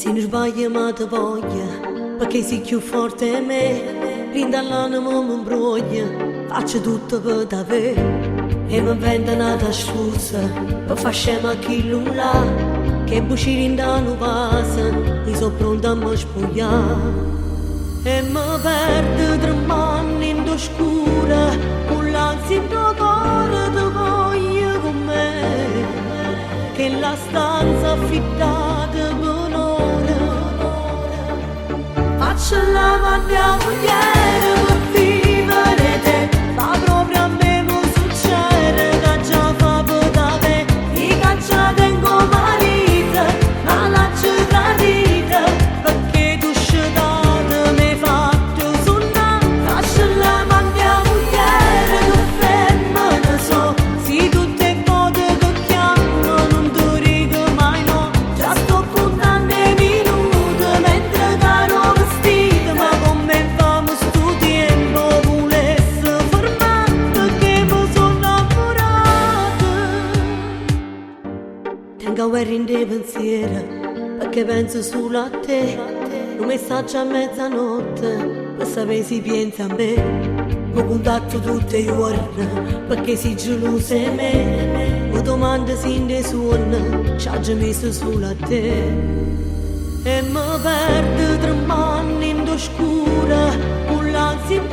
Se non sbaglio ma ti voglio, perché sei più forte di me. Fin dall'anima mi imbroglia, faccio tutto per davvero. E mi vende una scusa, per far scema chi non l'ha. Che buciri in danno passa, io sono pronta a mi spogliare. E mi perdo tre mani in oscura, con l'ansia in tuo cuore ti voglio con me. Che la stanza affittata per ora, faccio la mia mogliere per vivere te. Ma proprio a me mi succede che già fa per da me. I caccia tengo marito, ma la ci tradita, perché tu scetate mi hai fatto suonare. Faccio la mia mogliere che femmina so, si tutte cose che chiamano non ti dico mai no. Già sto contando i minuti mentre caro vestito, ma come famo sto tempo volesse fermare, perché mi sono innamorata. Tengo a guerra in dei pensieri, perché penso solo a te. Un messaggio a mezzanotte, per sapere se pensa a me. Mi contatto tutte le ore, perché si gelosa di me. Mi domanda se in dei suoni, ci ha già messo solo a te. E mi perdo tre mani in oscura, con l'ansia in